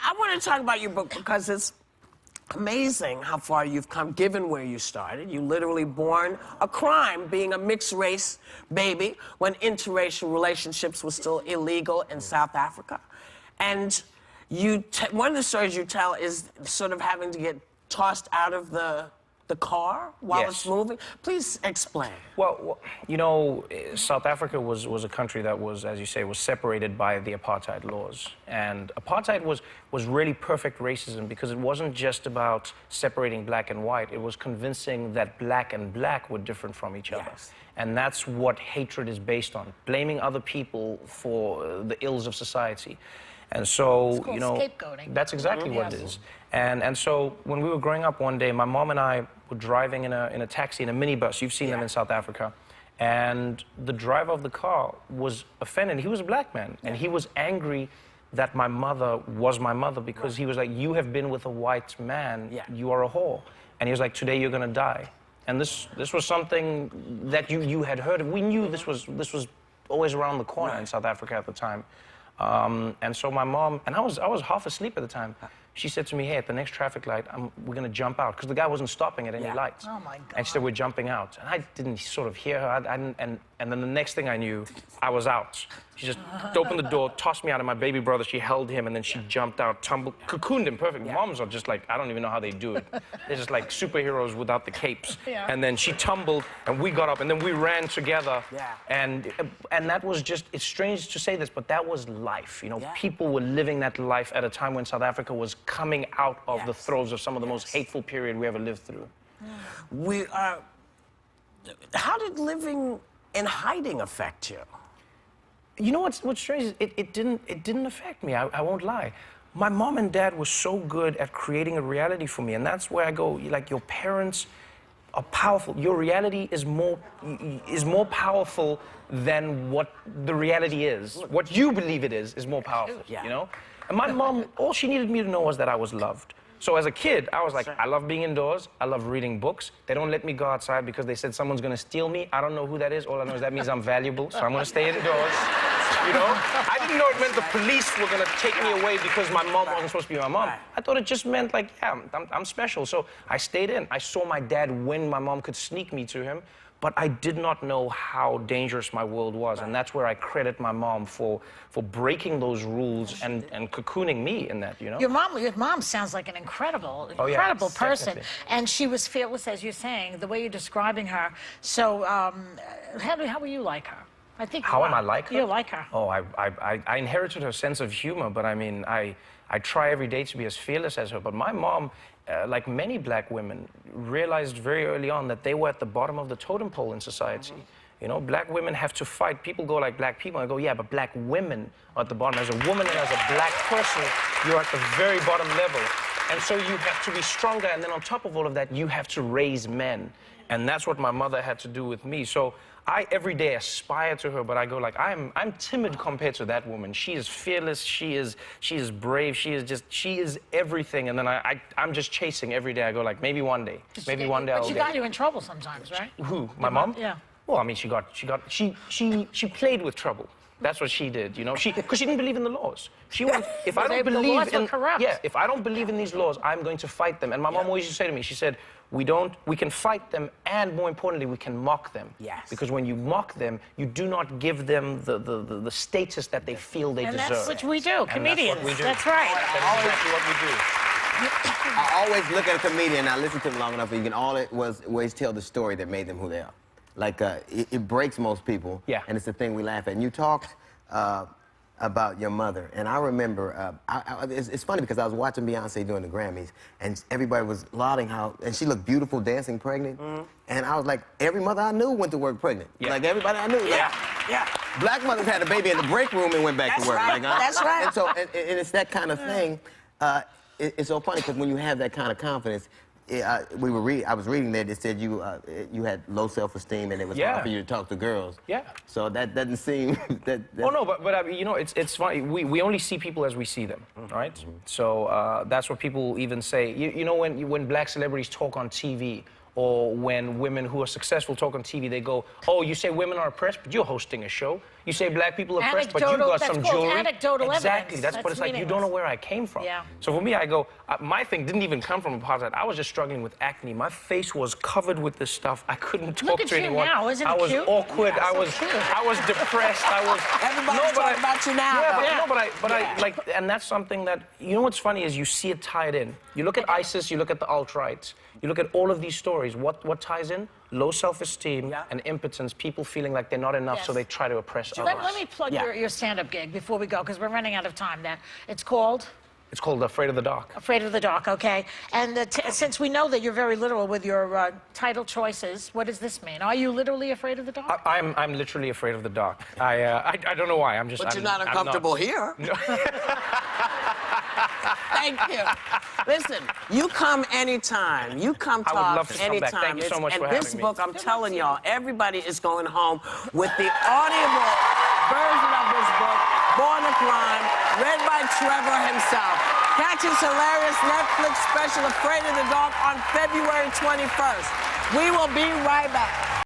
I want to talk about your book because it's amazing how far you've come, given where you started. You literally born a crime, being a mixed-race baby when interracial relationships were still illegal in South Africa. And one of the stories you tell is sort of having to get tossed out of the car while it's moving. Please explain. Well, you know, South Africa was a country that was, as you say, was separated by the apartheid laws. And apartheid was really perfect racism because it wasn't just about separating black and white. It was convincing that black and black were different from each other. Yes. And that's what hatred is based on, blaming other people for the ills of society. And so, you know, scapegoating. that's exactly what it is. And so when we were growing up one day, my mom and I were driving in a taxi, in a minibus. You've seen them in South Africa. And the driver of the car was offended. He was a black man. And he was angry that my mother was my mother because he was like, you have been with a white man. You are a whore. And he was like, today you're going to die. And this was something that you had heard of. We knew this was always around the corner in South Africa at the time. And so my mom, and I was half asleep at the time. She said to me, hey, at the next traffic light, we're going to jump out. Because the guy wasn't stopping at any lights. Oh, my God. And she said, we're jumping out. And I didn't sort of hear her. And then the next thing I knew, I was out. She just opened the door, tossed me out, and my baby brother, she held him, and then she jumped out, tumbled, cocooned him perfect. Moms are just like, I don't even know how they do it. They're just like superheroes without the capes. And then she tumbled, and we got up, and then we ran together. And that was just, it's strange to say this, but that was life. You know, people were living that life at a time when South Africa was coming out of the throes of some of the most hateful period we ever lived through. How did living in hiding affect you? You know what's strange is it didn't affect me, I won't lie. My mom and dad were so good at creating a reality for me, and that's where I go, like, your parents are powerful. Your reality is more powerful than what the reality is. What you believe it is more powerful, you know? And my mom, all she needed me to know was that I was loved. So as a kid, I was like, I love being indoors. I love reading books. They don't let me go outside because they said someone's going to steal me. I don't know who that is. All I know is that means I'm valuable, so I'm going to stay indoors. You know? I didn't know it meant the police were going to take me away because my mom wasn't supposed to be my mom. I thought it just meant, like, yeah, I'm special. So I stayed in. I saw my dad when my mom could sneak me to him. But I did not know how dangerous my world was, and that's where I credit my mom for breaking those rules and cocooning me in that, you know? Your mom sounds like an incredible person. Definitely. And she was fearless, as you're saying, the way you're describing her. So how were you like her? I think How am I like her? You're like her. Oh, I inherited her sense of humor, but I mean, I try every day to be as fearless as her. But my mom, like many black women, realized very early on that they were at the bottom of the totem pole in society. You know, black women have to fight. People go like black people. I go, yeah, but black women are at the bottom. As a woman and as a black person, you're at the very bottom level. And so you have to be stronger. And then on top of all of that, you have to raise men. And that's what my mother had to do with me. So I every day aspire to her, but I go like, I'm timid compared to that woman. She is fearless, she is brave, she is everything. And then I'm just chasing every day. I go like, maybe one day, maybe one day I'll But she got you in trouble sometimes, right? Who? My mom? Yeah. Well, I mean, she played with trouble. That's what she did, you know. Because she didn't believe in the laws. She went, if I don't believe in, if I don't believe in these laws, I'm going to fight them. And my mom always used to say to me, she said, we can fight them, and more importantly, we can mock them. Yes. Because when you mock them, you do not give them the status that they feel they deserve. And that's what we do, comedians. That's what we do. That's right. That's exactly what we do. I always look at a comedian, I listen to them long enough, and you can always tell the story that made them who they are. Like, it breaks most people, and it's the thing we laugh at. And you talked about your mother, and I remember, it's funny because I was watching Beyonce doing the Grammys, and everybody was lauding how, and she looked beautiful dancing pregnant, and I was like, every mother I knew went to work pregnant. Like, everybody I knew. Black mothers had a baby in the break room and went back to work. Right. Like, That's right. And so, and it's that kind of thing. It's so funny because when you have that kind of confidence, I was reading that it said you had low self-esteem and it was hard for you to talk to girls. So that doesn't seem Oh no, but I mean, you know, it's funny. We only see people as we see them, right? So that's what people even say. You know, when black celebrities talk on TV, or when women who are successful talk on TV, they go, oh, you say women are oppressed, but you're hosting a show. You say black people are oppressed, but you got some jewelry. Anecdotal exactly. evidence. That's what it's like. You don't know where I came from. Yeah. So for me, I go, my thing didn't even come from apartheid. I was just struggling with acne. My face was covered with this stuff. I couldn't talk to anyone. Now. Isn't it I was cute? awkward. Yeah, I was depressed. I was. Everybody's talking about you now. Yeah, but I like, and that's something that, you know what's funny is you see it tied in. You look at ISIS, you look at the alt-rights, you look at all of these stories. What ties in? Low self-esteem and impotence, people feeling like they're not enough, so they try to oppress others. Let me plug your stand-up gig before we go, because we're running out of time there. It's called? It's called Afraid of the Dark. Afraid of the Dark, okay. And since we know that you're very literal with your title choices, what does this mean? Are you literally afraid of the dark? I'm literally afraid of the dark. I don't know why. But you're not uncomfortable here. No. Thank you. Listen, you come anytime. You come talk I would love to anytime. come back. Thank you so much for having me. And this book, I'm telling y'all, everybody is going home with the audible version of this book, Born to Crime, read by Trevor himself. Catch his hilarious Netflix special, Afraid of the Dark, on February 21st. We will be right back.